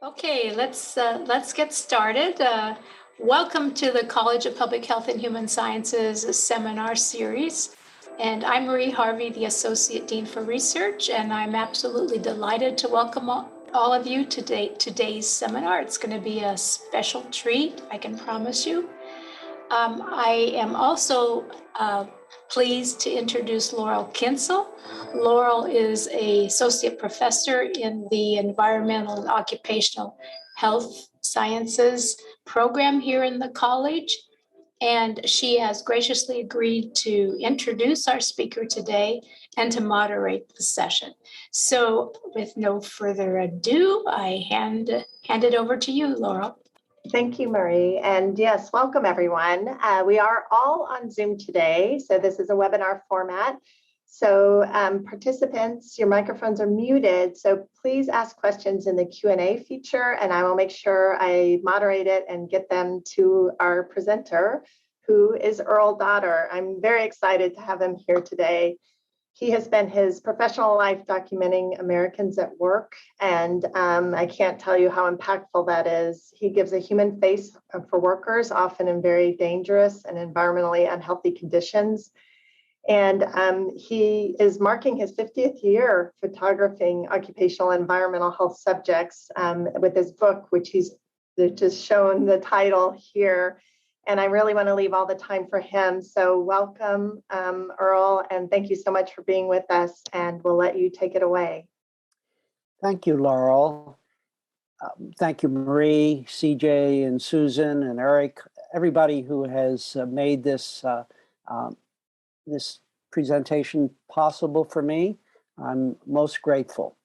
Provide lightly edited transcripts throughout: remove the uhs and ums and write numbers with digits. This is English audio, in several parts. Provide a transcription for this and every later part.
Okay, let's get started. Welcome to the College of Public Health and Human Sciences seminar series. And I'm Marie Harvey, the Associate Dean for Research, and I'm absolutely delighted to welcome all of you to today's seminar. It's going to be a special treat, I can promise you. I am also pleased to introduce Laurel Kinsel. Laurel is an associate professor in the Environmental and Occupational Health Sciences program here in the college. And she has graciously agreed to introduce our speaker today and to moderate the session. So with no further ado, I hand it over to you, Laurel. Thank you, Marie. And yes, welcome everyone. We are all on Zoom today. So this is a webinar format. So participants, your microphones are muted. So please ask questions in the Q&A feature and I will make sure I moderate it and get them to our presenter, who is Earl Dotter. I'm very excited to have him here today. He has spent his professional life documenting Americans at work, and I can't tell you how impactful that is. He gives a human face for workers, often in very dangerous and environmentally unhealthy conditions. And he is marking his 50th year photographing occupational and environmental health subjects with his book, which he's just shown the title here. And I really want to leave all the time for him. So welcome, Earl, and thank you so much for being with us, and we'll let you take it away. Thank you, Laurel. Thank you, Marie, CJ, and Susan, and Eric, everybody who has made this, this presentation possible for me. I'm most grateful.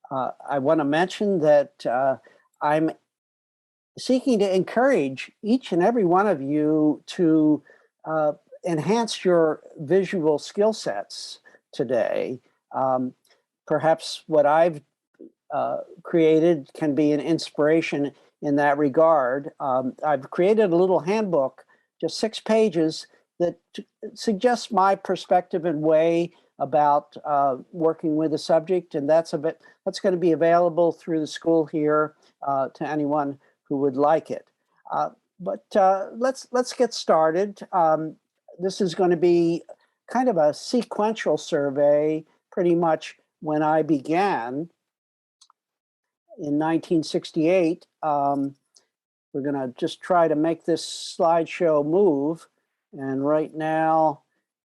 I want to mention that I'm seeking to encourage each and every one of you to enhance your visual skill sets today. Perhaps what I've created can be an inspiration in that regard. I've created a little handbook, just 6 pages, that suggests my perspective and way about working with a subject, and that's going to be available through the school here to anyone who would like it. But let's get started. This is going to be kind of a sequential survey. Pretty much when I began in 1968, we're going to just try to make this slideshow move. And right now,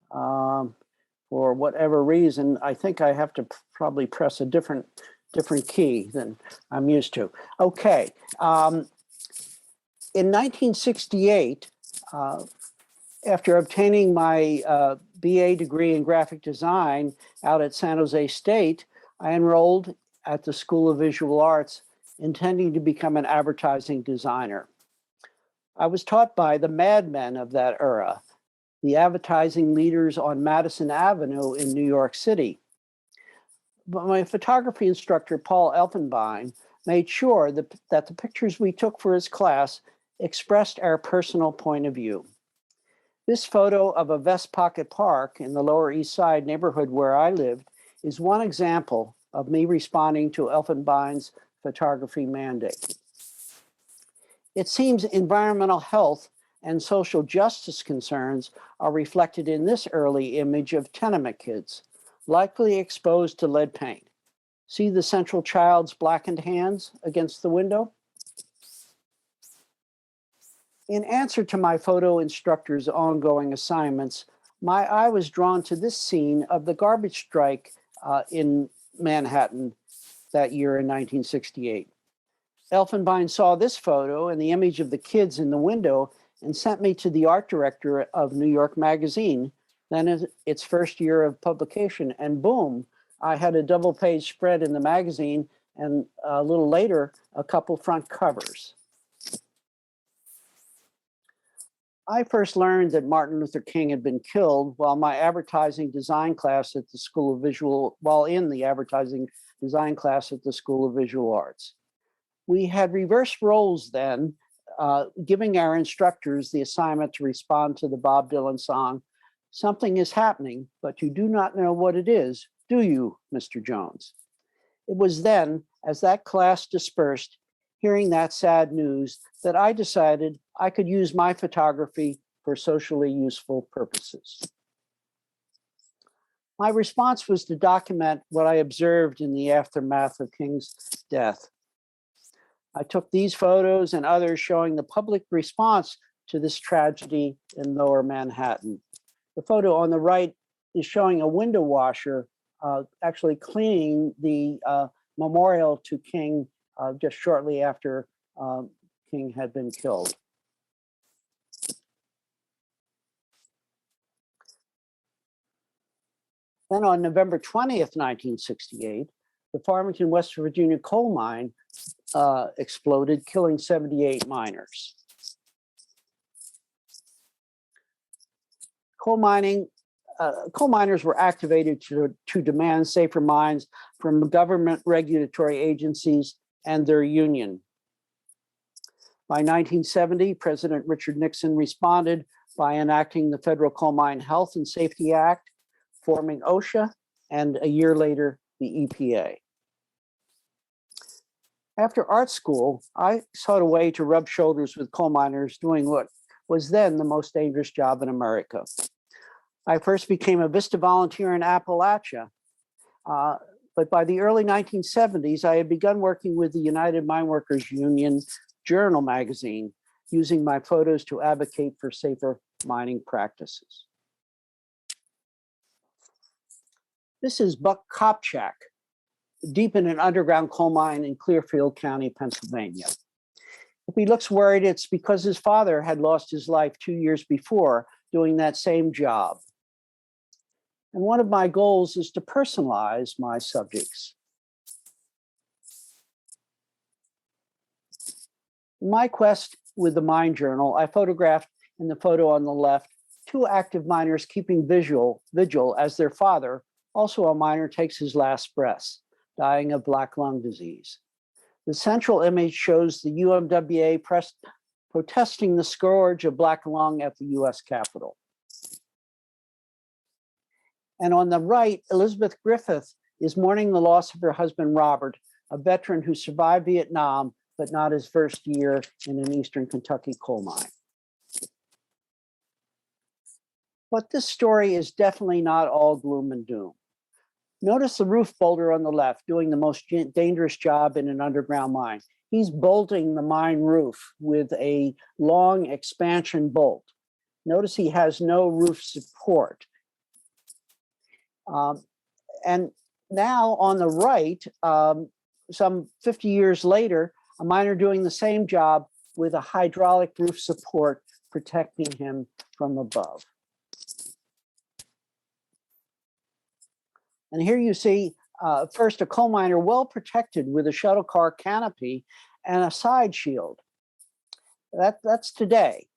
for whatever reason, I think I have to probably press a different key than I'm used to. Okay. In 1968, after obtaining my BA degree in graphic design out at San Jose State, I enrolled at the School of Visual Arts, intending to become an advertising designer. I was taught by the madmen of that era, the advertising leaders on Madison Avenue in New York City. But my photography instructor, Paul Elfenbein, made sure that the pictures we took for his class expressed our personal point of view. This photo of a Vest Pocket Park in the Lower East Side neighborhood where I lived is one example of me responding to Elfenbein's photography mandate. It seems environmental health and social justice concerns are reflected in this early image of tenement kids, likely exposed to lead paint. See the central child's blackened hands against the window? In answer to my photo instructor's ongoing assignments, my eye was drawn to this scene of the garbage strike in Manhattan that year in 1968. Elfenbein saw this photo and the image of the kids in the window and sent me to the art director of New York Magazine, then its first year of publication, and boom, I had a double-page spread in the magazine and a little later, a couple front covers. I first learned that Martin Luther King had been killed while in the advertising design class at the School of Visual Arts. We had reversed roles then, giving our instructors the assignment to respond to the Bob Dylan song, "Something is happening, but you do not know what it is, do you, Mr. Jones?" It was then, as that class dispersed, hearing that sad news, that I decided I could use my photography for socially useful purposes. My response was to document what I observed in the aftermath of King's death. I took these photos and others showing the public response to this tragedy in Lower Manhattan. The photo on the right is showing a window washer actually cleaning the memorial to King just shortly after King had been killed. Then on November 20th, 1968, the Farmington, West Virginia coal mine exploded, killing 78 miners. Coal miners were activated to demand safer mines from government regulatory agencies and their union. By 1970, President Richard Nixon responded by enacting the Federal Coal Mine Health and Safety Act, forming OSHA, and a year later, the EPA. After art school, I sought a way to rub shoulders with coal miners doing what was then the most dangerous job in America. I first became a VISTA volunteer in Appalachia, but by the early 1970s, I had begun working with the United Mine Workers Union Journal magazine, using my photos to advocate for safer mining practices. This is Buck Kopchak, deep in an underground coal mine in Clearfield County, Pennsylvania. If he looks worried, it's because his father had lost his life 2 years before doing that same job. And one of my goals is to personalize my subjects. In my quest with the Mine Journal, I photographed in the photo on the left 2 active miners keeping vigil as their father, also a miner, takes his last breaths, dying of black lung disease. The central image shows the UMWA protesting the scourge of black lung at the US Capitol. And on the right, Elizabeth Griffith is mourning the loss of her husband, Robert, a veteran who survived Vietnam, but not his first year in an Eastern Kentucky coal mine. But this story is definitely not all gloom and doom. Notice the roof bolter on the left doing the most dangerous job in an underground mine. He's bolting the mine roof with a long expansion bolt. Notice he has no roof support. And now on the right, some 50 years later, a miner doing the same job with a hydraulic roof support protecting him from above. And here you see first a coal miner well protected with a shuttle car canopy and a side shield. That's today.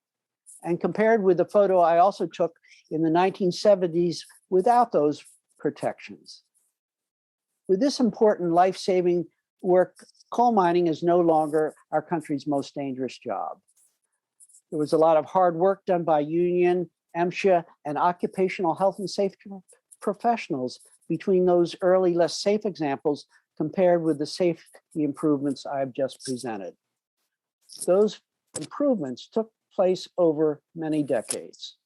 And compared with the photo I also took in the 1970s without those protections. With this important life-saving work, coal mining is no longer our country's most dangerous job. There was a lot of hard work done by union, MSHA, and occupational health and safety professionals between those early, less safe examples compared with the safety improvements I've just presented. Those improvements took place over many decades.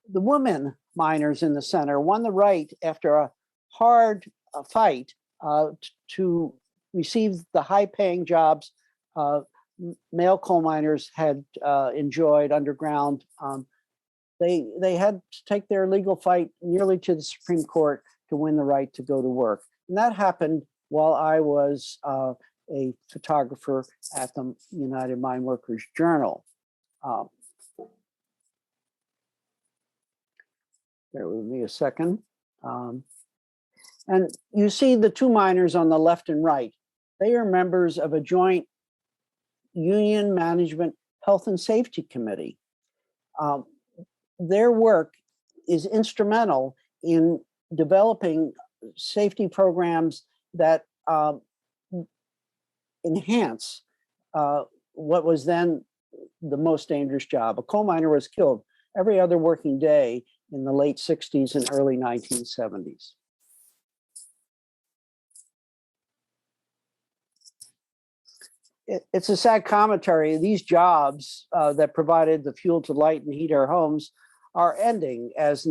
The women miners in the center won the right after a hard fight to receive the high-paying jobs male coal miners had enjoyed underground. They had to take their legal fight nearly to the Supreme Court to win the right to go to work. And that happened while I was a photographer at the United Mine Workers Journal. Bear with me a second. And you see the 2 miners on the left and right. They are members of a joint union management health and safety committee. Their work is instrumental in developing safety programs that enhance what was then the most dangerous job. A coal miner was killed every other working day in the late 60s and early 1970s. It's a sad commentary. These jobs that provided the fuel to light and heat our homes are ending as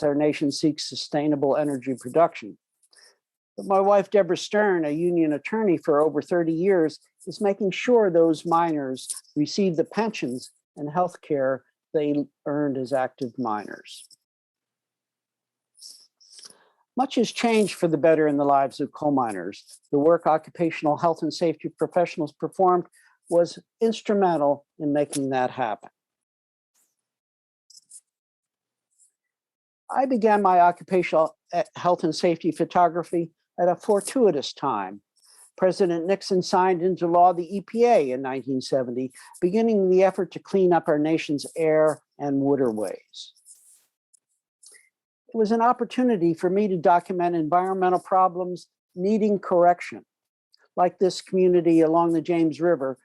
our nation seeks sustainable energy production. But my wife, Deborah Stern, a union attorney for over 30 years, is making sure those miners receive the pensions and health care they earned as active miners. Much has changed for the better in the lives of coal miners. The work occupational health and safety professionals performed was instrumental in making that happen. I began my occupational health and safety photography at a fortuitous time. President Nixon signed into law the EPA in 1970, beginning the effort to clean up our nation's air and waterways. It was an opportunity for me to document environmental problems needing correction, like this community along the James River.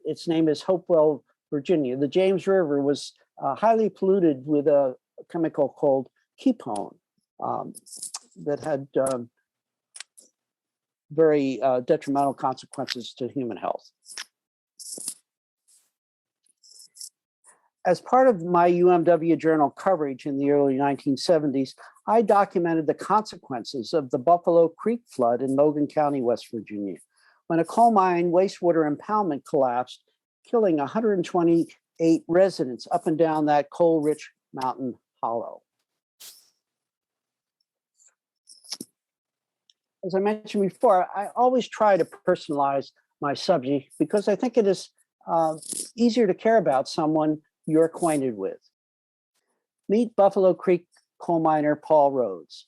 Its name is Hopewell, Virginia. The James River was highly polluted with a chemical called ketone that had very detrimental consequences to human health. As part of my UMW Journal coverage in the early 1970s, I documented the consequences of the Buffalo Creek flood in Logan County, West Virginia, when a coal mine wastewater impoundment collapsed, killing 128 residents up and down that coal-rich mountain hollow. As I mentioned before, I always try to personalize my subject because I think it is easier to care about someone you're acquainted with. Meet Buffalo Creek coal miner Paul Rhodes.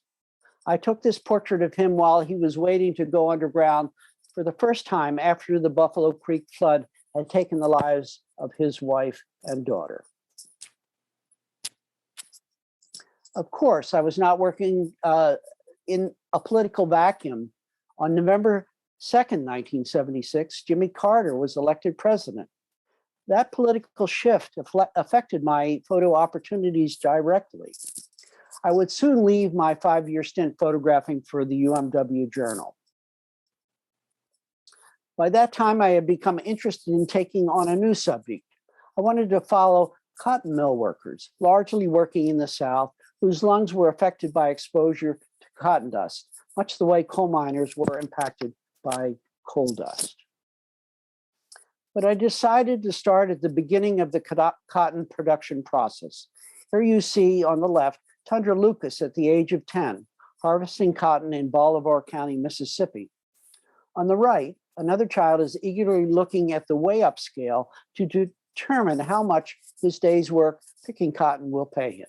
I took this portrait of him while he was waiting to go underground for the first time after the Buffalo Creek flood had taken the lives of his wife and daughter. Of course, I was not working in a political vacuum. On November 2nd, 1976, Jimmy Carter was elected president. That political shift affected my photo opportunities directly. I would soon leave my 5-year stint photographing for the UMW Journal. By that time, I had become interested in taking on a new subject. I wanted to follow cotton mill workers, largely working in the South, whose lungs were affected by exposure to cotton dust, much the way coal miners were impacted by coal dust. But I decided to start at the beginning of the cotton production process. Here you see on the left, Tundra Lucas at the age of 10, harvesting cotton in Bolivar County, Mississippi. On the right, another child is eagerly looking at the weigh-up scale to determine how much his day's work picking cotton will pay him.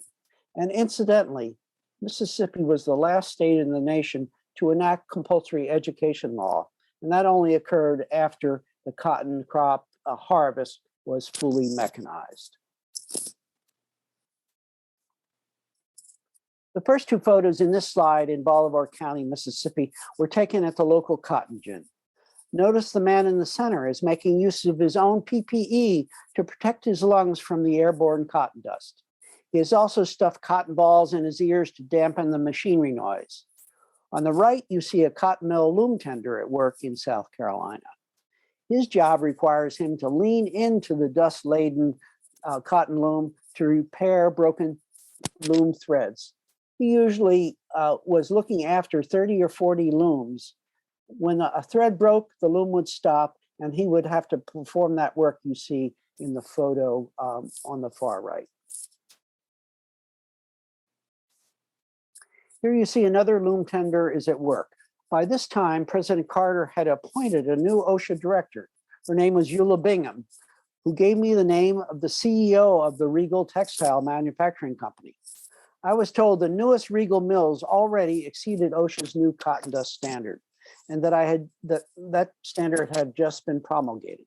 And incidentally, Mississippi was the last state in the nation to enact compulsory education law, and that only occurred after the cotton crop harvest was fully mechanized. The first two photos in this slide in Bolivar County, Mississippi, were taken at the local cotton gin. Notice the man in the center is making use of his own PPE to protect his lungs from the airborne cotton dust. He has also stuffed cotton balls in his ears to dampen the machinery noise. On the right, you see a cotton mill loom tender at work in South Carolina. His job requires him to lean into the dust-laden cotton loom to repair broken loom threads. He usually was looking after 30 or 40 looms. When a thread broke, the loom would stop, and he would have to perform that work you see in the photo on the far right. Here you see another loom tender is at work. By this time, President Carter had appointed a new OSHA director. Her name was Eula Bingham, who gave me the name of the CEO of the Regal Textile Manufacturing Company. I was told the newest Regal mills already exceeded OSHA's new cotton dust standard, and that that standard had just been promulgated.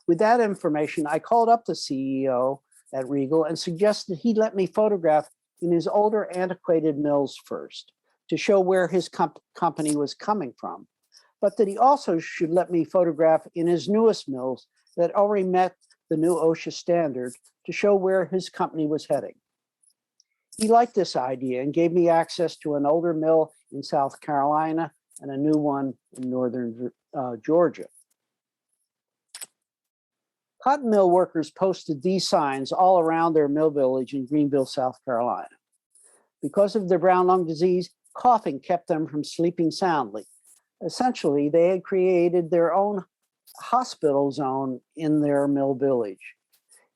With that information, I called up the CEO at Regal and suggested he let me photograph in his older antiquated mills first to show where his company was coming from, but that he also should let me photograph in his newest mills that already met the new OSHA standard to show where his company was heading. He liked this idea and gave me access to an older mill in South Carolina and a new one in northern Georgia. Cotton mill workers posted these signs all around their mill village in Greenville, South Carolina. Because of their brown lung disease, coughing kept them from sleeping soundly. Essentially, they had created their own hospital zone in their mill village.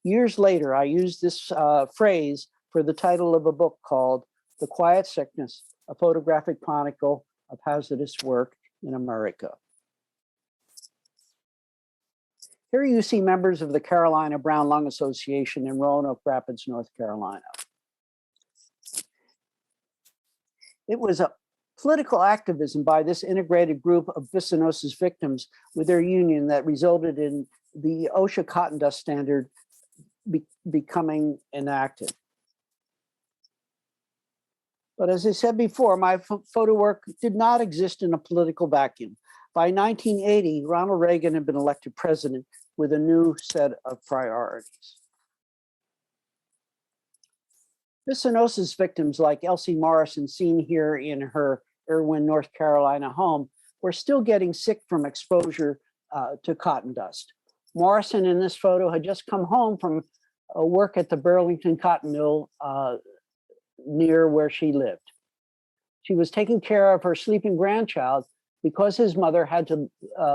Years later, I used this phrase for the title of a book called The Quiet Sickness, a Photographic Chronicle of Hazardous Work in America. Here you see members of the Carolina Brown Lung Association in Roanoke Rapids, North Carolina. It was a political activism by this integrated group of bisonosis victims with their union that resulted in the OSHA cotton dust standard becoming enacted. But as I said before, my photo work did not exist in a political vacuum. By 1980, Ronald Reagan had been elected president with a new set of priorities. Bisonosis victims like Elsie Morrison, seen here in her Irwin, North Carolina home, were still getting sick from exposure to cotton dust. Morrison in this photo had just come home from work at the Burlington Cotton Mill near where she lived. She was taking care of her sleeping grandchild because his mother had to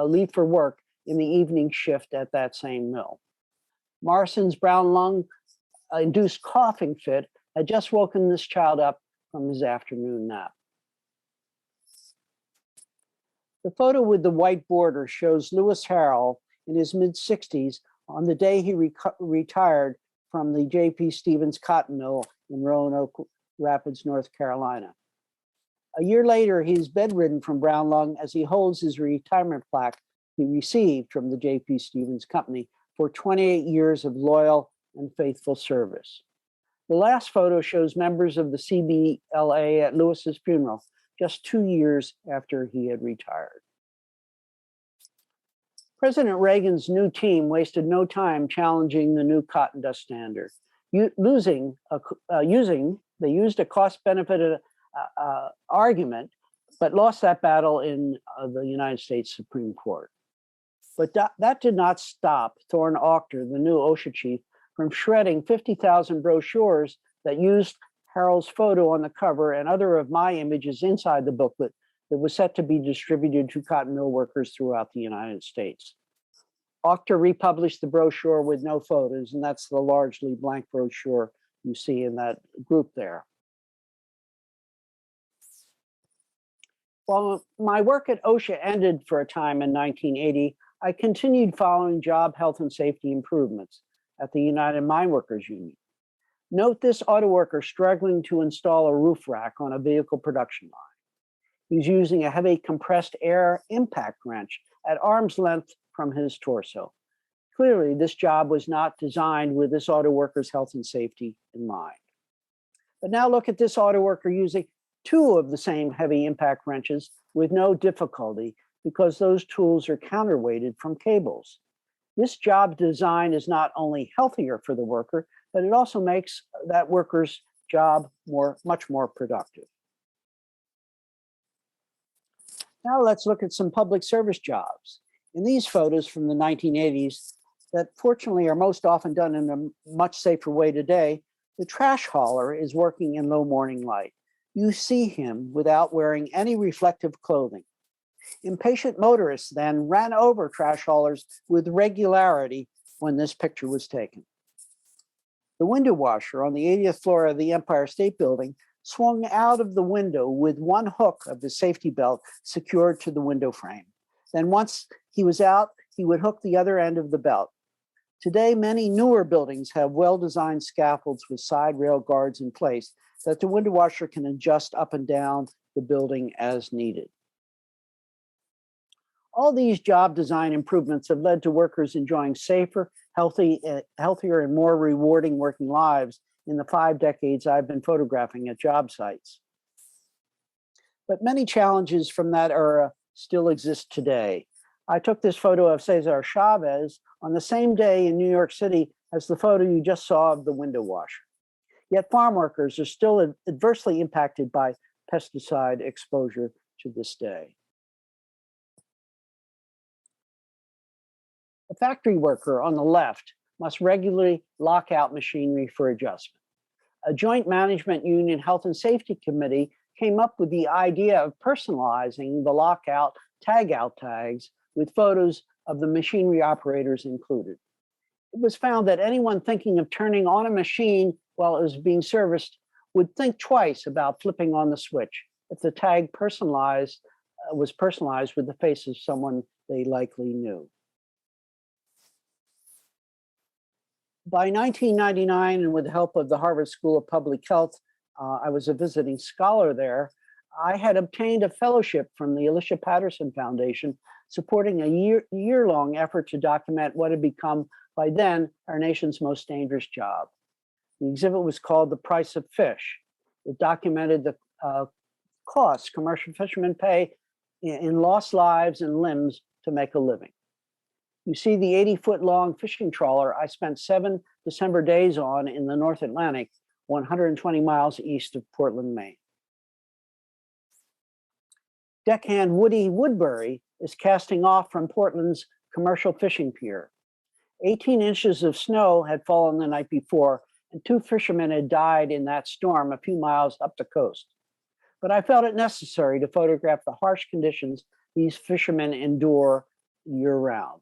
leave for work in the evening shift at that same mill. Morrison's brown lung induced coughing fit had just woken this child up from his afternoon nap. The photo with the white border shows Lewis Harrell in his mid-60s on the day he retired from the J.P. Stevens Cotton Mill in Roanoke Rapids, North Carolina. A year later, he is bedridden from brown lung as he holds his retirement plaque he received from the J.P. Stevens Company for 28 years of loyal and faithful service. The last photo shows members of the CBLA at Lewis's funeral, just 2 years after he had retired. President Reagan's new team wasted no time challenging the new cotton dust standard. They used a cost-benefit argument, but lost that battle in the United States Supreme Court. But that did not stop Thorne Auchter, the new OSHA chief, from shredding 50,000 brochures that used Harold's photo on the cover and other of my images inside the booklet that was set to be distributed to cotton mill workers throughout the United States. Auchter republished the brochure with no photos, and that's the largely blank brochure you see in that group there. While my work at OSHA ended for a time in 1980, I continued following job health and safety improvements at the United Mine Workers Union. Note this auto worker struggling to install a roof rack on a vehicle production line. He's using a heavy compressed air impact wrench at arm's length from his torso. Clearly, this job was not designed with this auto worker's health and safety in mind. But now look at this auto worker using two of the same heavy impact wrenches with no difficulty because those tools are counterweighted from cables. This job design is not only healthier for the worker, but it also makes that worker's job much more productive. Now let's look at some public service jobs. In these photos from the 1980s that fortunately are most often done in a much safer way today, the trash hauler is working in low morning light. You see him without wearing any reflective clothing. Impatient motorists then ran over trash haulers with regularity when this picture was taken. The window washer on the 80th floor of the Empire State Building swung out of the window with one hook of the safety belt secured to the window frame. Then once he was out, he would hook the other end of the belt. Today, many newer buildings have well-designed scaffolds with side rail guards in place that the window washer can adjust up and down the building as needed. All these job design improvements have led to workers enjoying safer, healthier, and more rewarding working lives in the 5 decades I've been photographing at job sites. But many challenges from that era still exist today. I took this photo of Cesar Chavez on the same day in New York City as the photo you just saw of the window washer. Yet farm workers are still adversely impacted by pesticide exposure to this day. The factory worker on the left must regularly lock out machinery for adjustment. A joint management union health and safety committee came up with the idea of personalizing the lockout tag-out tags with photos of the machinery operators included. It was found that anyone thinking of turning on a machine while it was being serviced would think twice about flipping on the switch if the tag was personalized with the face of someone they likely knew. By 1999, and with the help of the Harvard School of Public Health, I was a visiting scholar there. I had obtained a fellowship from the Alicia Patterson Foundation, supporting a year-long effort to document what had become, by then, our nation's most dangerous job. The exhibit was called The Price of Fish. It documented the costs commercial fishermen pay in lost lives and limbs to make a living. You see the 80-foot-long fishing trawler I spent 7 December days on in the North Atlantic, 120 miles east of Portland, Maine. Deckhand Woody Woodbury is casting off from Portland's commercial fishing pier. 18 inches of snow had fallen the night before, and 2 fishermen had died in that storm a few miles up the coast. But I felt it necessary to photograph the harsh conditions these fishermen endure year-round.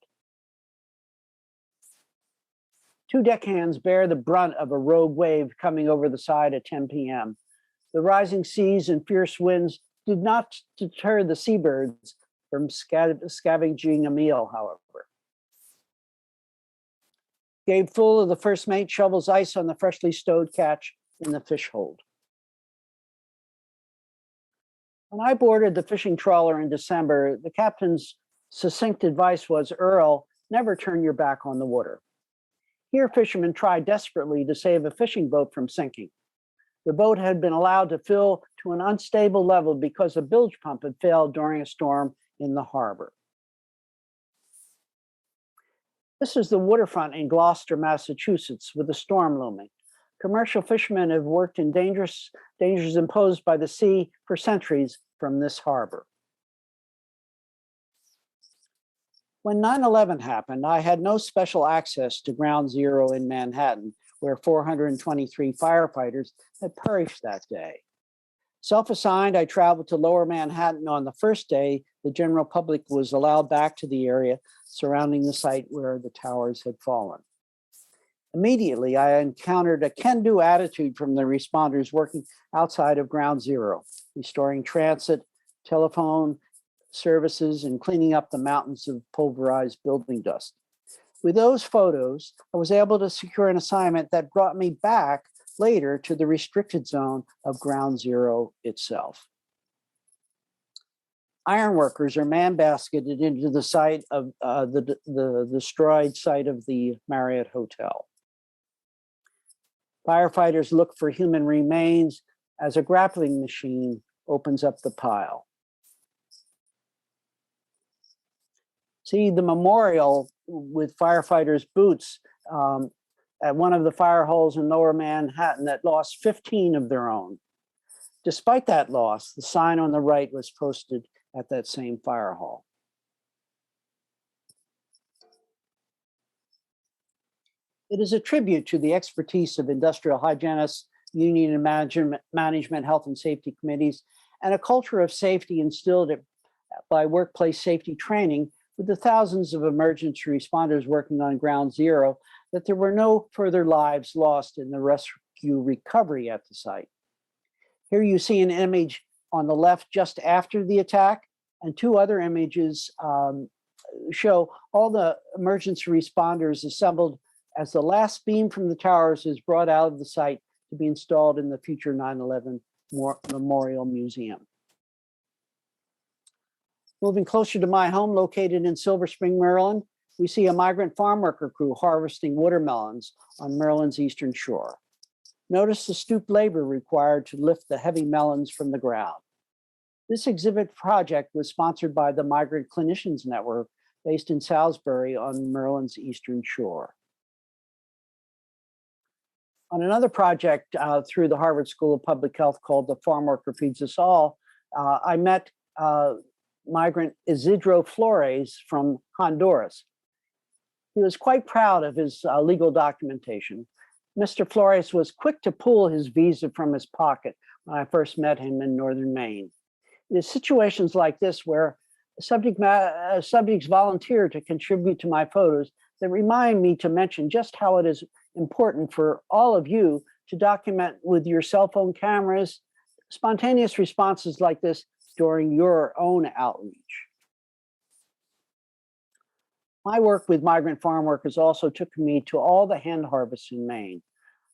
2 deckhands bear the brunt of a rogue wave coming over the side at 10 p.m. The rising seas and fierce winds did not deter the seabirds from scavenging a meal, however. Gabe Fuller, the first mate, shovels ice on the freshly stowed catch in the fish hold. When I boarded the fishing trawler in December, the captain's succinct advice was, "Earl, never turn your back on the water." Here, fishermen tried desperately to save a fishing boat from sinking. The boat had been allowed to fill to an unstable level because a bilge pump had failed during a storm in the harbor. This is the waterfront in Gloucester, Massachusetts, with a storm looming. Commercial fishermen have worked in dangers imposed by the sea for centuries from this harbor. When 9/11 happened, I had no special access to Ground Zero in Manhattan, where 423 firefighters had perished that day. Self-assigned, I traveled to Lower Manhattan on the first day the general public was allowed back to the area surrounding the site where the towers had fallen. Immediately, I encountered a can-do attitude from the responders working outside of Ground Zero, restoring transit, telephone services, and cleaning up the mountains of pulverized building dust. With those photos, I was able to secure an assignment that brought me back later to the restricted zone of Ground Zero itself. Ironworkers are man-basketed into the site of the destroyed site of the Marriott Hotel. Firefighters look for human remains as a grappling machine opens up the pile. See the memorial with firefighters' boots at one of the fire holes in Lower Manhattan that lost 15 of their own. Despite that loss, the sign on the right was posted at that same fire hall. It is a tribute to the expertise of industrial hygienists, union and management health and safety committees, and a culture of safety instilled by workplace safety training with the thousands of emergency responders working on Ground Zero, that there were no further lives lost in the rescue recovery at the site. Here you see an image on the left just after the attack, and 2 other images show all the emergency responders assembled as the last beam from the towers is brought out of the site to be installed in the future 9/11 Memorial Museum. Moving closer to my home, located in Silver Spring, Maryland, we see a migrant farm worker crew harvesting watermelons on Maryland's eastern shore. Notice the stooped labor required to lift the heavy melons from the ground. This exhibit project was sponsored by the Migrant Clinicians Network, based in Salisbury on Maryland's eastern shore. On another project through the Harvard School of Public Health called The Farm Worker Feeds Us All, I met migrant Isidro Flores from Honduras. He was quite proud of his legal documentation. Mr. Flores was quick to pull his visa from his pocket when I first met him in northern Maine. There's situations like this where subjects volunteer to contribute to my photos that remind me to mention just how it is important for all of you to document with your cell phone cameras spontaneous responses like this during your own outreach. My work with migrant farm workers also took me to all the hand harvests in Maine.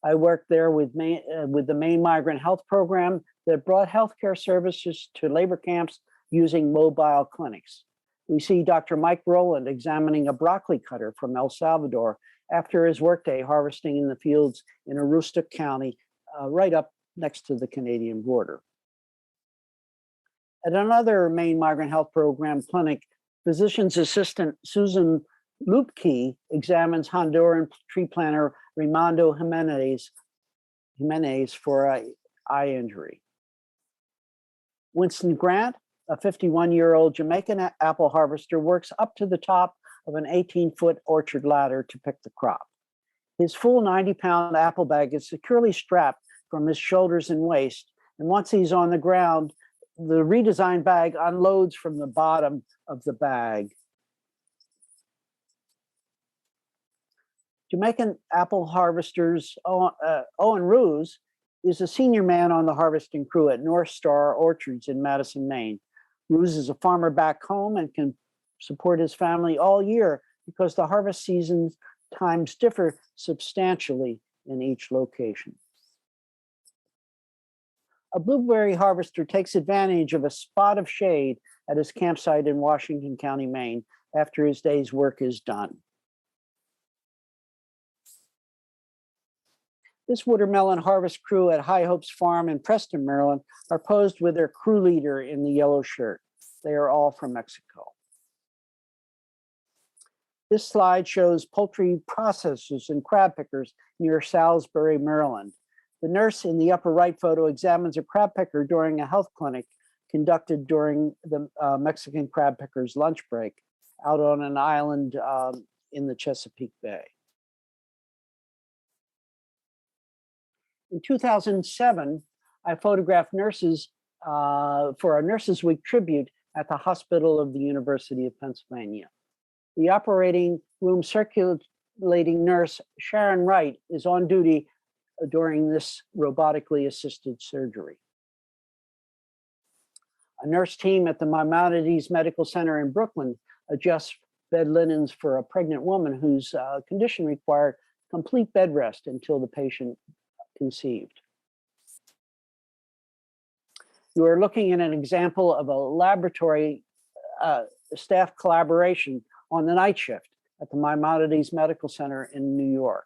I worked there with the Maine Migrant Health Program that brought healthcare services to labor camps using mobile clinics. We see Dr. Mike Rowland examining a broccoli cutter from El Salvador after his workday harvesting in the fields in Aroostook County, right up next to the Canadian border. At another Maine Migrant Health Program clinic, physician's assistant Susan Lupke examines Honduran tree planter Raimundo Jimenez for an eye injury. Winston Grant, a 51-year-old Jamaican apple harvester, works up to the top of an 18-foot orchard ladder to pick the crop. His full 90-pound apple bag is securely strapped from his shoulders and waist, and once he's on the ground, the redesigned bag unloads from the bottom of the bag. Jamaican apple harvesters Owen Roos is a senior man on the harvesting crew at North Star Orchards in Madison, Maine. Roos is a farmer back home and can support his family all year because the harvest season times differ substantially in each location. A blueberry harvester takes advantage of a spot of shade at his campsite in Washington County, Maine, after his day's work is done. This watermelon harvest crew at High Hopes Farm in Preston, Maryland, are posed with their crew leader in the yellow shirt. They are all from Mexico. This slide shows poultry processors and crab pickers near Salisbury, Maryland. The nurse in the upper right photo examines a crab picker during a health clinic conducted during the Mexican crab pickers' lunch break out on an island in the Chesapeake Bay. In 2007, I photographed nurses for a Nurses Week tribute at the Hospital of the University of Pennsylvania. The operating room circulating nurse, Sharon Wright, is on duty during this robotically assisted surgery. A nurse team at the Maimonides Medical Center in Brooklyn adjusts bed linens for a pregnant woman whose condition required complete bed rest until the patient conceived. You are looking at an example of a laboratory staff collaboration on the night shift at the Maimonides Medical Center in New York.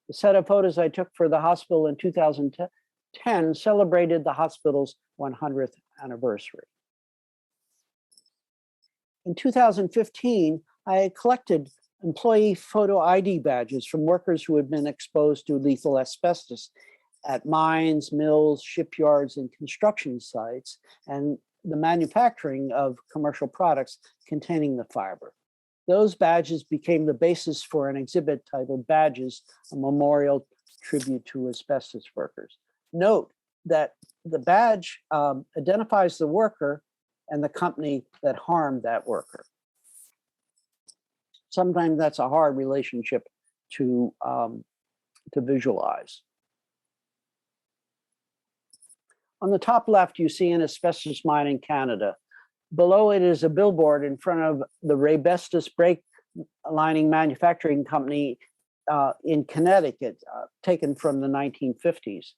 The set of photos I took for the hospital in 2010 celebrated the hospital's 100th anniversary. In 2015, I had collected employee photo ID badges from workers who had been exposed to lethal asbestos at mines, mills, shipyards, and construction sites, and the manufacturing of commercial products containing the fiber. Those badges became the basis for an exhibit titled Badges, a Memorial Tribute to Asbestos Workers. Note that the badge identifies the worker and the company that harmed that worker. Sometimes that's a hard relationship to visualize. On the top left, you see an asbestos mine in Canada. Below it is a billboard in front of the Raybestos brake lining manufacturing company in Connecticut, taken from the 1950s.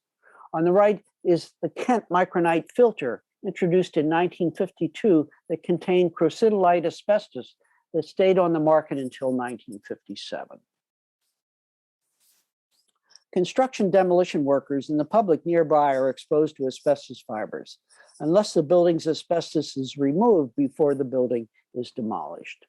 On the right is the Kent micronite filter, introduced in 1952, that contained crocidolite asbestos that stayed on the market until 1957. Construction demolition workers and the public nearby are exposed to asbestos fibers, unless the building's asbestos is removed before the building is demolished.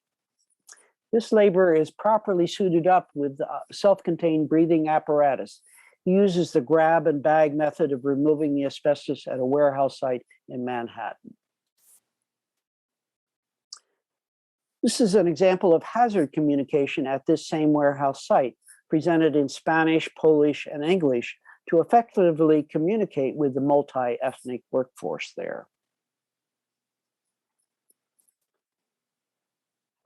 This laborer is properly suited up with self-contained breathing apparatus. He uses the grab and bag method of removing the asbestos at a warehouse site in Manhattan. This is an example of hazard communication at this same warehouse site, presented in Spanish, Polish, and English to effectively communicate with the multi-ethnic workforce there.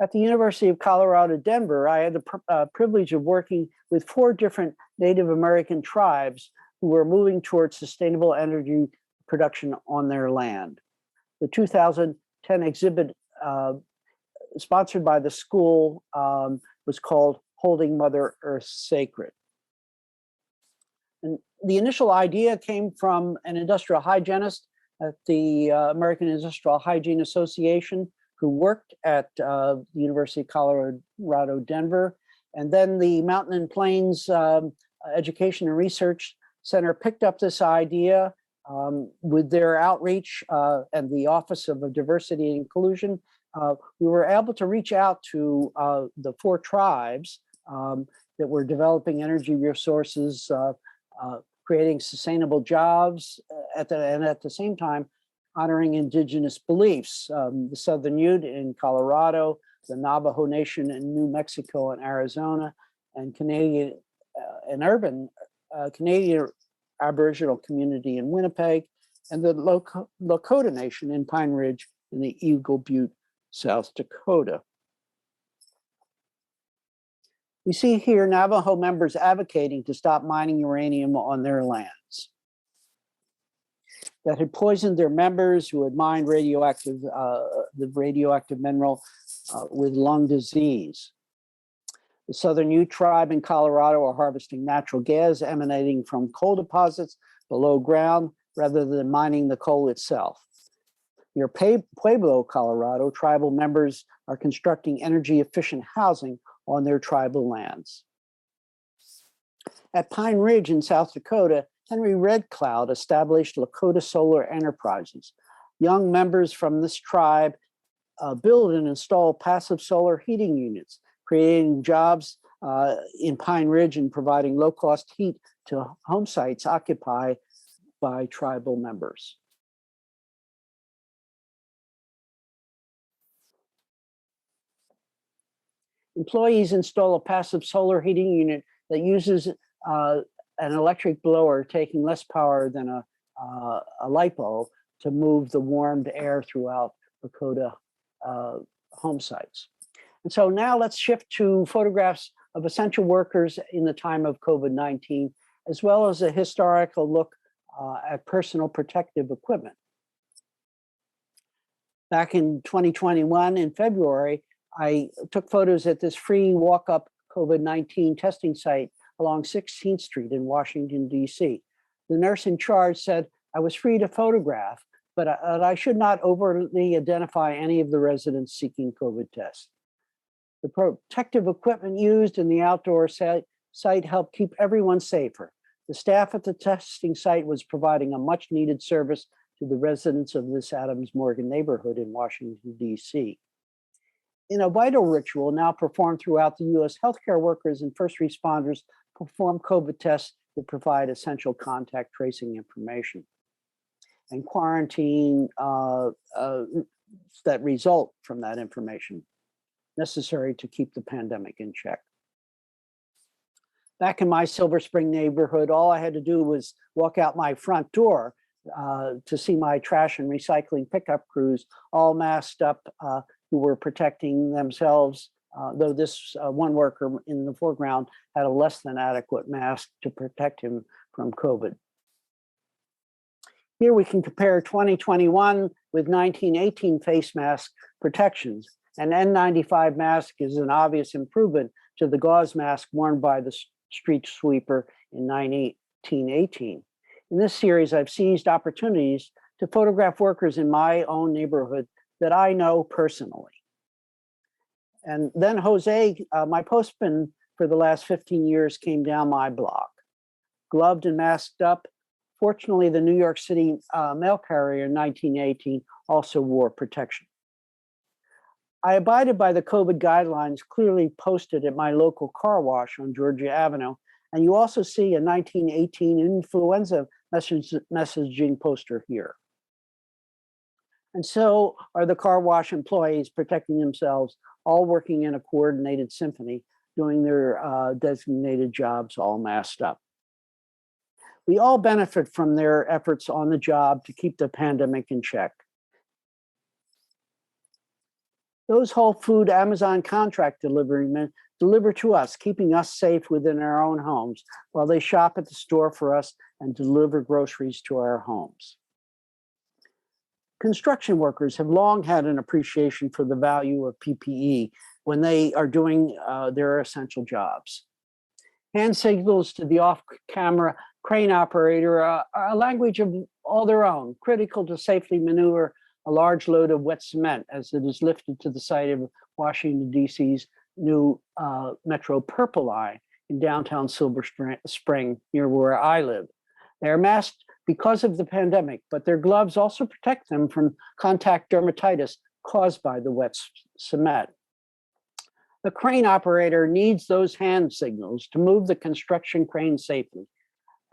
At the University of Colorado, Denver, I had the privilege of working with 4 different Native American tribes who were moving towards sustainable energy production on their land. The 2010 exhibit sponsored by the school was called Holding Mother Earth Sacred. And the initial idea came from an industrial hygienist at the American Industrial Hygiene Association who worked at the University of Colorado, Denver. And then the Mountain and Plains Education and Research Center picked up this idea with their outreach and the Office of Diversity and Inclusion. We were able to reach out to the 4 tribes that were developing energy resources, creating sustainable jobs, and at the same time, honoring indigenous beliefs. The Southern Ute in Colorado, the Navajo Nation in New Mexico and Arizona, and Canadian Aboriginal community in Winnipeg, and the Lakota Nation in Pine Ridge in the Eagle Butte, South Dakota. We see here Navajo members advocating to stop mining uranium on their lands that had poisoned their members who had mined the radioactive mineral with lung disease. The Southern Ute tribe in Colorado are harvesting natural gas emanating from coal deposits below ground rather than mining the coal itself. Near Pueblo, Colorado, tribal members are constructing energy efficient housing on their tribal lands. At Pine Ridge in South Dakota, Henry Red Cloud established Lakota Solar Enterprises. Young members from this tribe build and install passive solar heating units, creating jobs in Pine Ridge and providing low-cost heat to home sites occupied by tribal members. Employees install a passive solar heating unit that uses an electric blower, taking less power than a light bulb to move the warmed air throughout Lakota home sites. And so now let's shift to photographs of essential workers in the time of COVID-19, as well as a historical look at personal protective equipment. Back in 2021, in February, I took photos at this free walk-up COVID-19 testing site along 16th Street in Washington, D.C. The nurse in charge said I was free to photograph, but I should not overtly identify any of the residents seeking COVID tests. The protective equipment used in the outdoor site helped keep everyone safer. The staff at the testing site was providing a much needed service to the residents of this Adams Morgan neighborhood in Washington, D.C. In a vital ritual now performed throughout the U.S., healthcare workers and first responders perform COVID tests that provide essential contact tracing information and quarantine that result from that information necessary to keep the pandemic in check. Back in my Silver Spring neighborhood, all I had to do was walk out my front door to see my trash and recycling pickup crews all masked up who were protecting themselves, though this one worker in the foreground had a less than adequate mask to protect him from COVID. Here we can compare 2021 with 1918 face mask protections. An N95 mask is an obvious improvement to the gauze mask worn by the street sweeper in 1918. In this series, I've seized opportunities to photograph workers in my own neighborhood that I know personally. And then Jose, my postman for the last 15 years, came down my block. Gloved and masked up. Fortunately, the New York City mail carrier in 1918 also wore protection. I abided by the COVID guidelines clearly posted at my local car wash on Georgia Avenue. And you also see a 1918 influenza messaging poster here. And so are the car wash employees protecting themselves all working in a coordinated symphony, doing their designated jobs all masked up. We all benefit from their efforts on the job to keep the pandemic in check. Those Whole Food Amazon contract delivery men deliver to us, keeping us safe within our own homes while they shop at the store for us and deliver groceries to our homes. Construction workers have long had an appreciation for the value of PPE when they are doing their essential jobs. Hand signals to the off-camera crane operator are a language of all their own, critical to safely maneuver a large load of wet cement as it is lifted to the site of Washington, D.C.'s new Metro Purple Line in downtown Silver Spring, near where I live. They are masked because of the pandemic, but their gloves also protect them from contact dermatitis caused by the wet cement. The crane operator needs those hand signals to move the construction crane safely.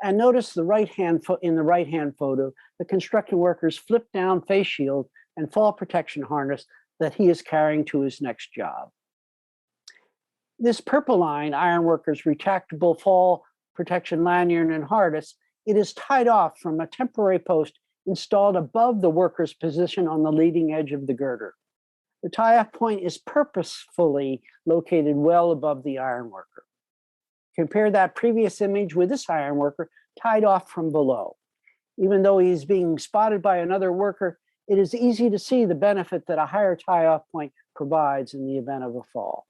And notice in the right-hand photo, the construction worker's flip down face shield and fall protection harness that he is carrying to his next job. This Purple Line ironworker's retractable fall protection lanyard and harness, it is tied off from a temporary post installed above the worker's position on the leading edge of the girder. The tie-off point is purposefully located well above the ironworker. Compare that previous image with this ironworker tied off from below. Even though he's being spotted by another worker, it is easy to see the benefit that a higher tie-off point provides in the event of a fall.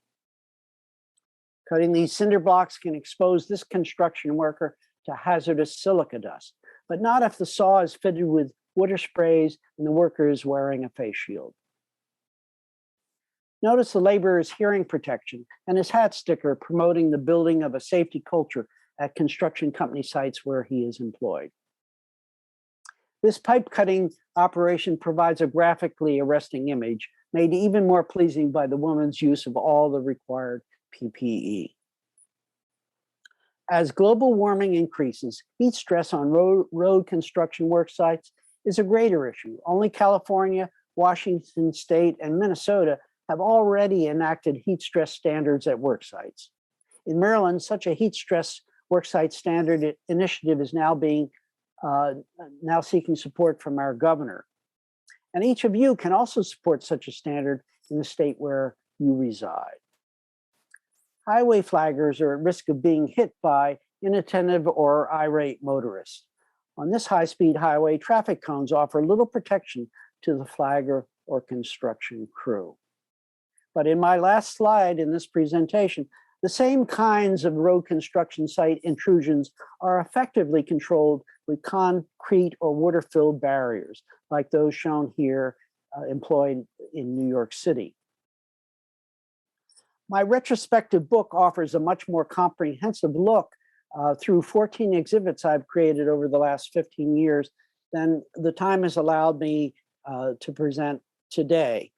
Cutting these cinder blocks can expose this construction worker to hazardous silica dust, but not if the saw is fitted with water sprays and the worker is wearing a face shield. Notice the laborer's hearing protection and his hat sticker promoting the building of a safety culture at construction company sites where he is employed. This pipe cutting operation provides a graphically arresting image, made even more pleasing by the woman's use of all the required PPE. As global warming increases, heat stress on road construction work sites is a greater issue. Only California, Washington State, and Minnesota have already enacted heat stress standards at work sites. In Maryland, such a heat stress worksite standard initiative is now seeking support from our governor. And each of you can also support such a standard in the state where you reside. Highway flaggers are at risk of being hit by inattentive or irate motorists. On this high-speed highway, traffic cones offer little protection to the flagger or construction crew. But in my last slide in this presentation, the same kinds of road construction site intrusions are effectively controlled with concrete or water-filled barriers, like those shown here employed in New York City. My retrospective book offers a much more comprehensive look through 14 exhibits I've created over the last 15 years than the time has allowed me to present today.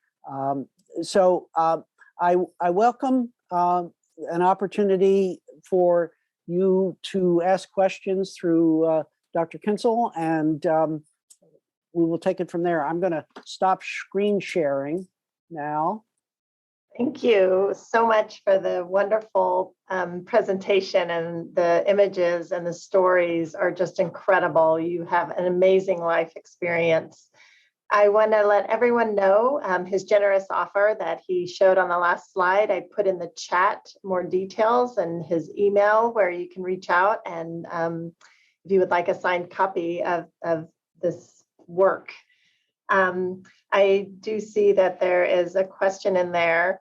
So I welcome an opportunity for you to ask questions through Dr. Kinsel, and we will take it from there. I'm going to stop screen sharing now. Thank you so much for the wonderful presentation, and the images and the stories are just incredible. You have an amazing life experience. I want to let everyone know his generous offer that he showed on the last slide. I put in the chat more details and his email where you can reach out, and if you would like a signed copy of this work. I do see that there is a question in there.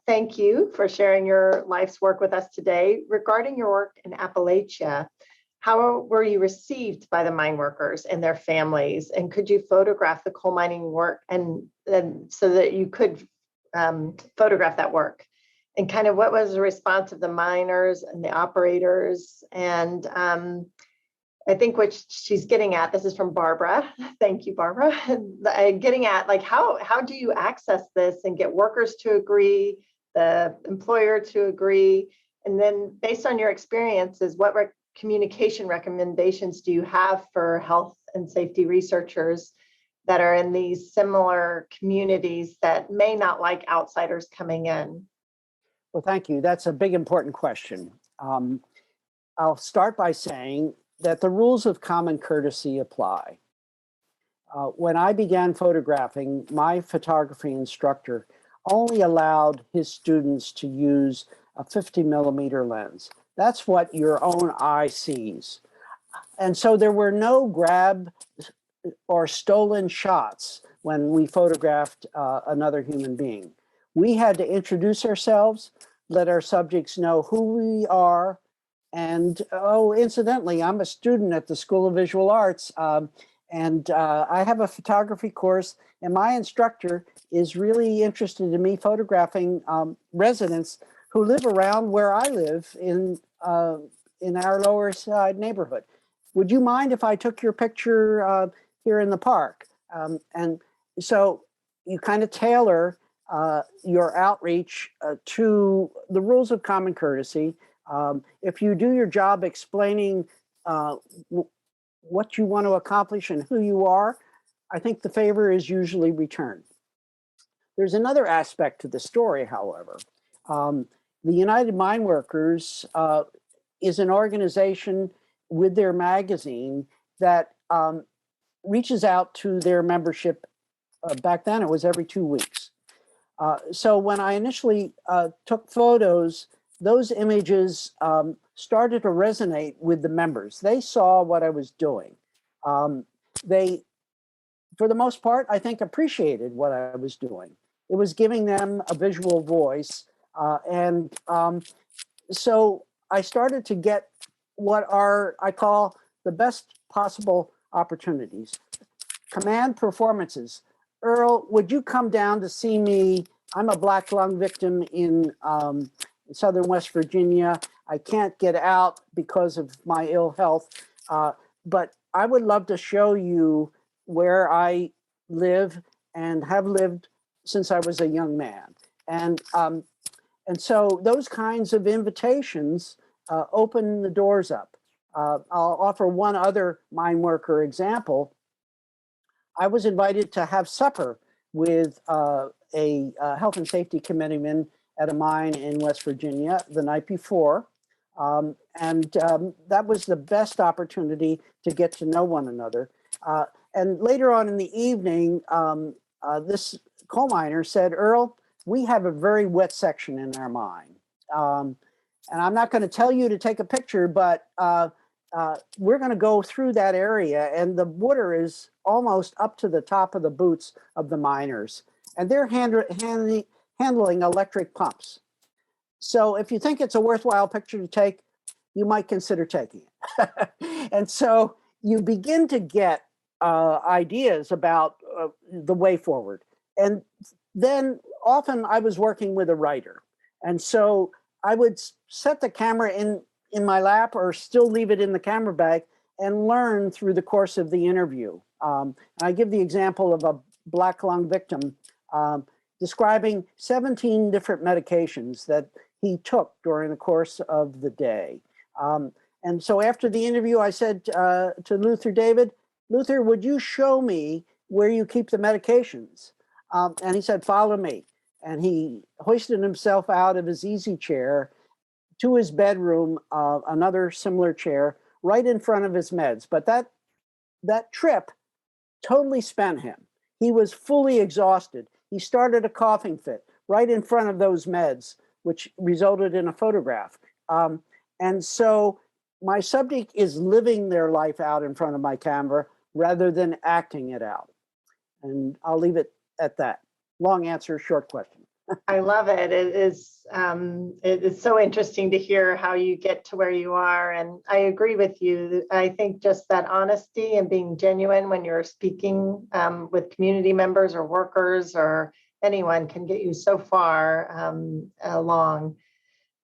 Thank you for sharing your life's work with us today. Regarding your work in Appalachia, how were you received by the mine workers and their families? And could you photograph the coal mining work and so that you could photograph that work? And kind of what was the response of the miners and the operators? And I think what she's getting at, this is from Barbara. Thank you, Barbara. Getting at, like, how do you access this and get workers to agree, the employer to agree? And then based on your experiences, what communication recommendations do you have for health and safety researchers that are in these similar communities that may not like outsiders coming in? Well, thank you. That's a big, important question. I'll start by saying that the rules of common courtesy apply. When I began photographing, my photography instructor only allowed his students to use a 50mm lens. That's what your own eye sees. And so there were no grab or stolen shots when we photographed another human being. We had to introduce ourselves, let our subjects know who we are. And oh, incidentally, I'm a student at the School of Visual Arts, and I have a photography course, and my instructor is really interested in me photographing residents who live around where I live in our Lower East Side neighborhood. Would you mind if I took your picture here in the park? And so you kind of tailor your outreach to the rules of common courtesy. If you do your job explaining what you want to accomplish and who you are, I think the favor is usually returned. There's another aspect to the story, however. The United Mine Workers is an organization with their magazine that reaches out to their membership. Back then, it was every 2 weeks. So when I initially took photos, those images started to resonate with the members. They saw what I was doing. They, for the most part, I think appreciated what I was doing. It was giving them a visual voice. So I started to get what I call the best possible opportunities. Command performances. Earl, would you come down to see me? I'm a black lung victim in southern West Virginia. I can't get out because of my ill health, but I would love to show you where I live and have lived since I was a young man. And so those kinds of invitations open the doors up. I'll offer one other mine worker example. I was invited to have supper with a health and safety committeeman at a mine in West Virginia the night before. That was the best opportunity to get to know one another. And later on in the evening, this coal miner said, Earl, we have a very wet section in our mine. And I'm not going to tell you to take a picture, but we're going to go through that area, and the water is almost up to the top of the boots of the miners, and they're handling electric pumps. So if you think it's a worthwhile picture to take, you might consider taking it. And so you begin to get ideas about the way forward. And then often I was working with a writer. And so I would set the camera in my lap or still leave it in the camera bag and learn through the course of the interview. And I give the example of a black lung victim describing 17 different medications that he took during the course of the day. And so after the interview, I said to Luther David, Luther, would you show me where you keep the medications? And he said, follow me. And he hoisted himself out of his easy chair to his bedroom, another similar chair, right in front of his meds. But that trip totally spent him. He was fully exhausted. He started a coughing fit right in front of those meds, which resulted in a photograph. And so my subject is living their life out in front of my camera rather than acting it out. And I'll leave it at that. Long answer, short question. I love it. It is so interesting to hear how you get to where you are. And I agree with you. I think just that honesty and being genuine when you're speaking with community members or workers or anyone can get you so far along.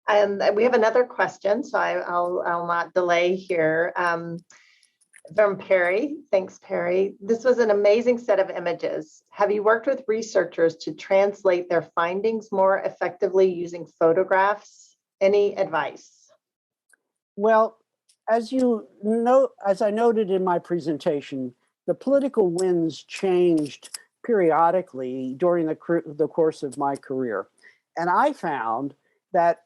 And we have another question, so I'll not delay here. From Perry. Thanks, Perry. This was an amazing set of images. Have you worked with researchers to translate their findings more effectively using photographs? Any advice? Well, as I noted in my presentation, the political winds changed periodically during the course of my career. And I found that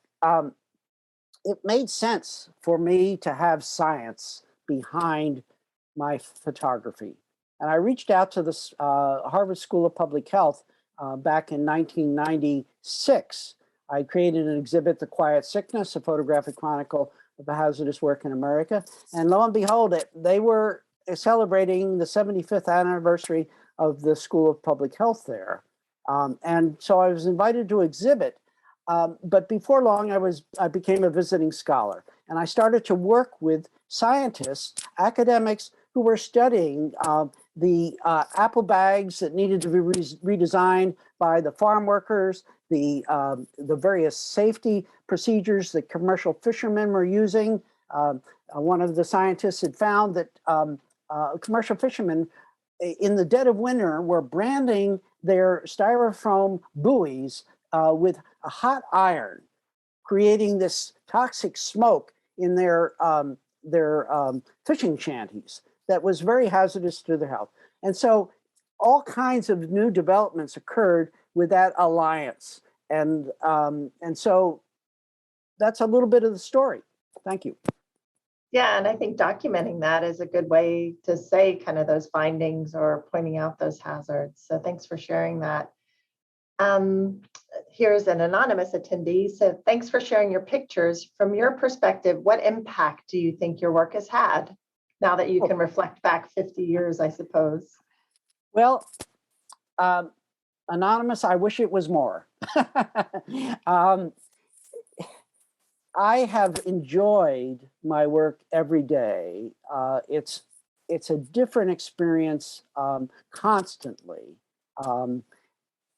it made sense for me to have science behind my photography. And I reached out to the Harvard School of Public Health back in 1996. I created an exhibit, The Quiet Sickness, a photographic chronicle of the hazardous work in America. And lo and behold, they were celebrating the 75th anniversary of the School of Public Health there. And so I was invited to exhibit. But before long, I became a visiting scholar. And I started to work with scientists, academics who were studying the apple bags that needed to be redesigned by the farm workers, the various safety procedures that commercial fishermen were using. One of the scientists had found that commercial fishermen in the dead of winter were branding their styrofoam buoys with a hot iron, creating this toxic smoke in their fishing shanties that was very hazardous to their health. And so all kinds of new developments occurred with that alliance. And so that's a little bit of the story. Thank you. Yeah, and I think documenting that is a good way to say kind of those findings or pointing out those hazards. So thanks for sharing that. Here's an anonymous attendee. So thanks for sharing your pictures. From your perspective, what impact do you think your work has had now that you can reflect back 50 years, I suppose? Well, anonymous, I wish it was more. I have enjoyed my work every day. It's a different experience constantly.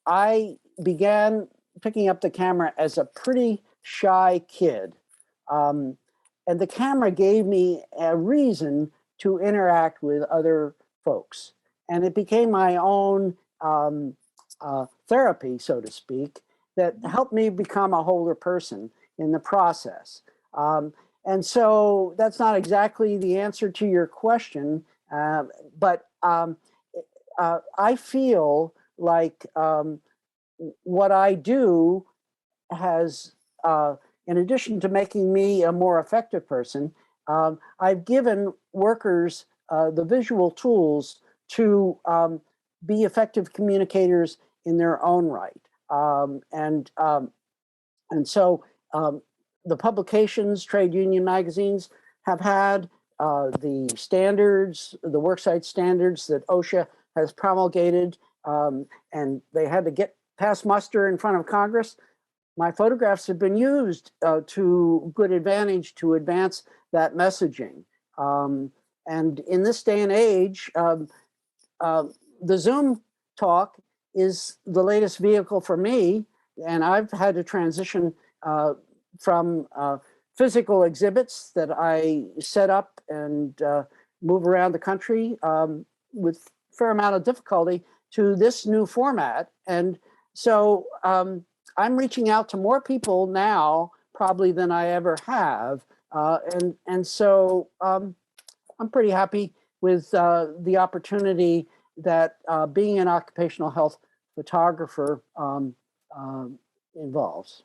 I began picking up the camera as a pretty shy kid. And the camera gave me a reason to interact with other folks. And it became my own therapy, so to speak, that helped me become a wholer person in the process. And so that's not exactly the answer to your question, but I feel like what I do has, in addition to making me a more effective person, I've given workers the visual tools to be effective communicators in their own right. And so the publications, trade union magazines have had the standards, the worksite standards that OSHA has promulgated, and they had to get past muster in front of Congress. My photographs have been used to good advantage to advance that messaging. And in this day and age, the Zoom talk is the latest vehicle for me, and I've had to transition from physical exhibits that I set up and move around the country with a fair amount of difficulty to this new format. And so I'm reaching out to more people now probably than I ever have. And so I'm pretty happy with the opportunity that being an occupational health photographer involves.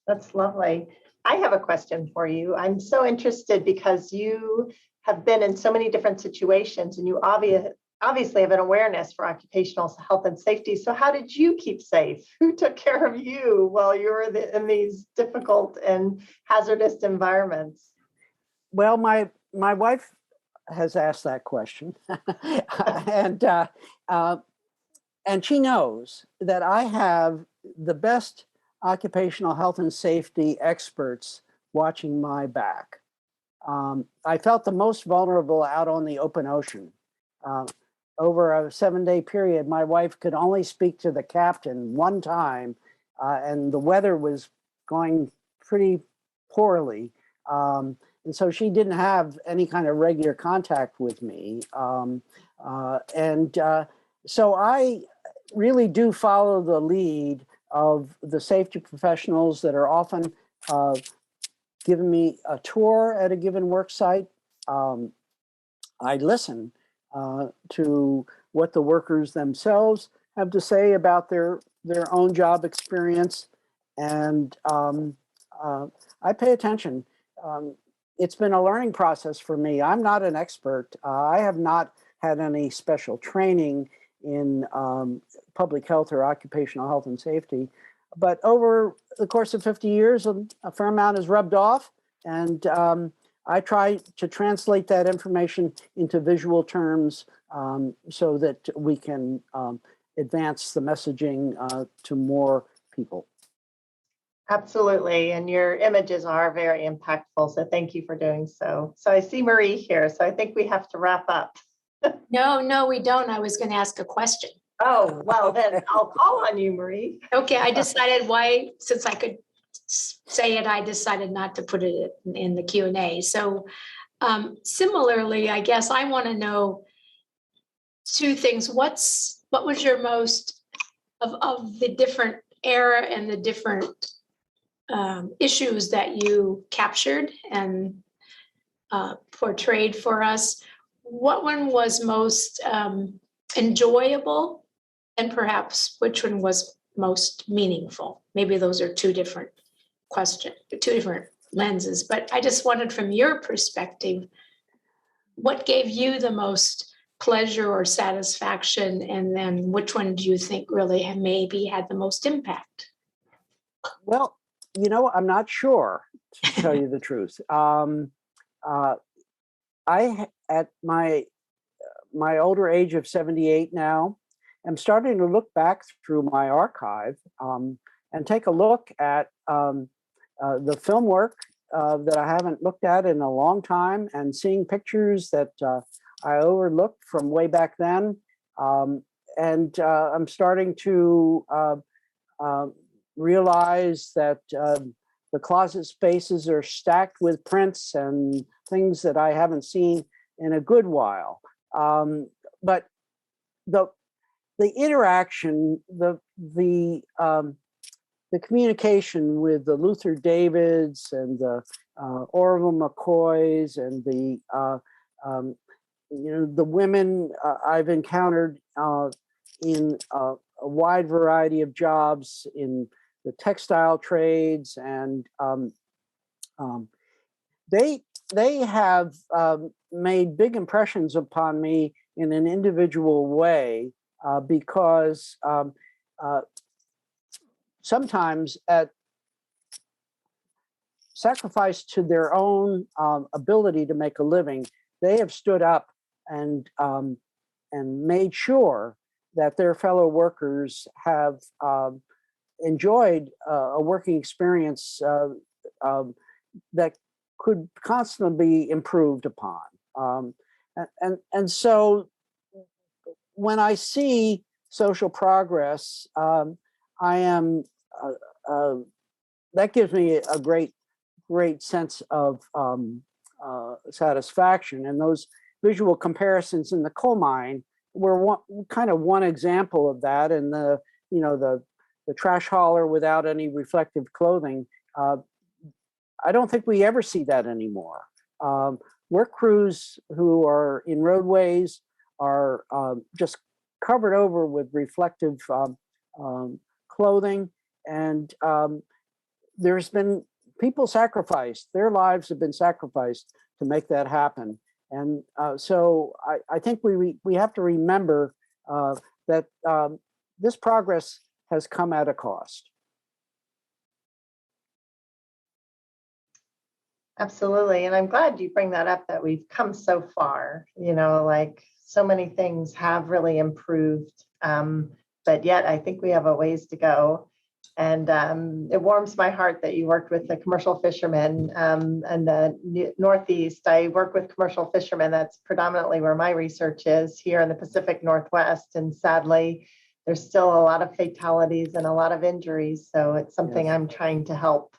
That's lovely. I have a question for you. I'm so interested because you have been in so many different situations and you obviously have an awareness for occupational health and safety. So how did you keep safe? Who took care of you while you were in these difficult and hazardous environments? Well, my wife has asked that question. And she knows that I have the best occupational health and safety experts watching my back. I felt the most vulnerable out on the open ocean. Over a 7-day period, my wife could only speak to the captain one time, and the weather was going pretty poorly. And so she didn't have any kind of regular contact with me. So I really do follow the lead of the safety professionals that are often giving me a tour at a given work site. I listen to what the workers themselves have to say about their own job experience. And I pay attention. It's been a learning process for me. I'm not an expert. I have not had any special training in public health or occupational health and safety. But over the course of 50 years, a fair amount is rubbed off. And I try to translate that information into visual terms so that we can advance the messaging to more people. Absolutely. And your images are very impactful. So thank you for doing so. So I see Marie here. So I think we have to wrap up. No, we don't. I was going to ask a question. Oh, well, then I'll call on you, Marie. Okay, I decided since I could say it, I decided not to put it in the Q&A. So similarly, I guess I want to know two things. What was your most of the different era and the different issues that you captured and portrayed for us? What one was most enjoyable, and perhaps which one was most meaningful? Maybe those are two different questions, two different lenses, but I just wanted, from your perspective, what gave you the most pleasure or satisfaction, and then which one do you think really maybe had the most impact? Well, I'm not sure, to tell you the truth. I, at my older age of 78 now, am starting to look back through my archive and take a look at the film work that I haven't looked at in a long time, and seeing pictures that I overlooked from way back then. And I'm starting to realize that the closet spaces are stacked with prints and things that I haven't seen in a good while. But the interaction, the communication with the Luther Davids and the Orville McCoys and the women I've encountered in a wide variety of jobs in the textile trades, and they have made big impressions upon me in an individual way because sometimes at sacrifice to their own ability to make a living, they have stood up and made sure that their fellow workers have enjoyed a working experience that could constantly be improved upon. And so when I see social progress, I am that gives me a great sense of satisfaction. And those visual comparisons in the coal mine were one example of that. And the trash hauler without any reflective clothing, I don't think we ever see that anymore. Work crews who are in roadways are just covered over with reflective clothing, and there's been people sacrificed. Their lives have been sacrificed to make that happen. And so I think we have to remember that this progress has come at a cost. Absolutely. And I'm glad you bring that up, that we've come so far, like so many things have really improved. But yet I think we have a ways to go. And it warms my heart that you worked with the commercial fishermen and the Northeast. I work with commercial fishermen. That's predominantly where my research is, here in the Pacific Northwest. And sadly, there's still a lot of fatalities and a lot of injuries. So it's something I'm trying to help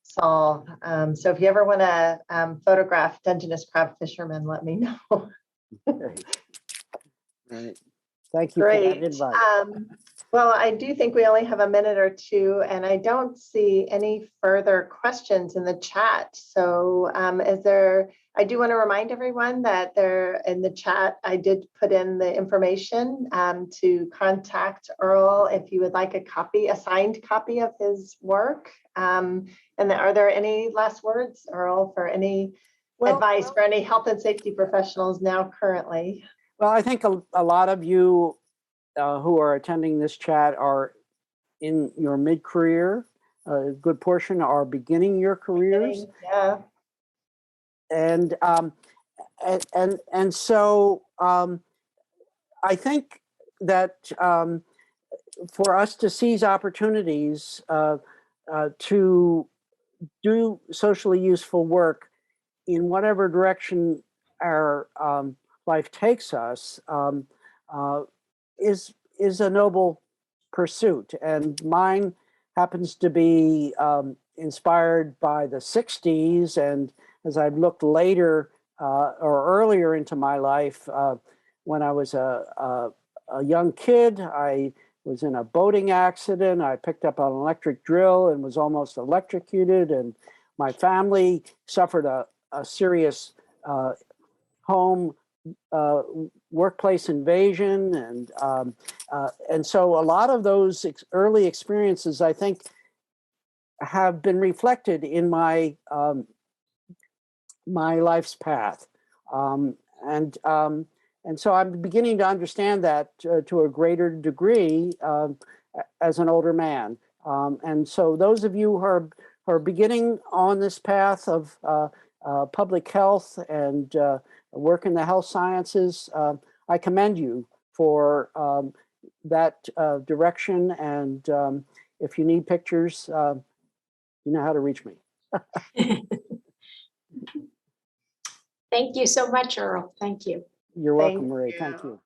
solve. So if you ever want to photograph Dungeness crab fishermen, let me know. Right. Thank you Great. for that invite. Well, I do think we only have a minute or two, and I don't see any further questions in the chat. So is there I do want to remind everyone that there in the chat, I did put in the information to contact Earl if you would like a signed copy of his work. And are there any last words, Earl, for any advice for any health and safety professionals now currently? Well, I think a lot of you who are attending this chat are in your mid-career. A good portion are beginning your careers. Yeah. And so I think that for us to seize opportunities to do socially useful work in whatever direction our life takes us is a noble pursuit, and mine happens to be inspired by the 60s. And as I've looked later or earlier into my life, when I was a young kid, I was in a boating accident. I picked up an electric drill and was almost electrocuted, and my family suffered a serious home workplace invasion, and so a lot of those early experiences, I think, have been reflected in my my life's path, and so I'm beginning to understand that to a greater degree as an older man, and so those of you who are beginning on this path of public health and work in the health sciences, I commend you for that direction. And if you need pictures, you know how to reach me. Thank you so much, Earl. Thank you. You're welcome, Marie. Thank you.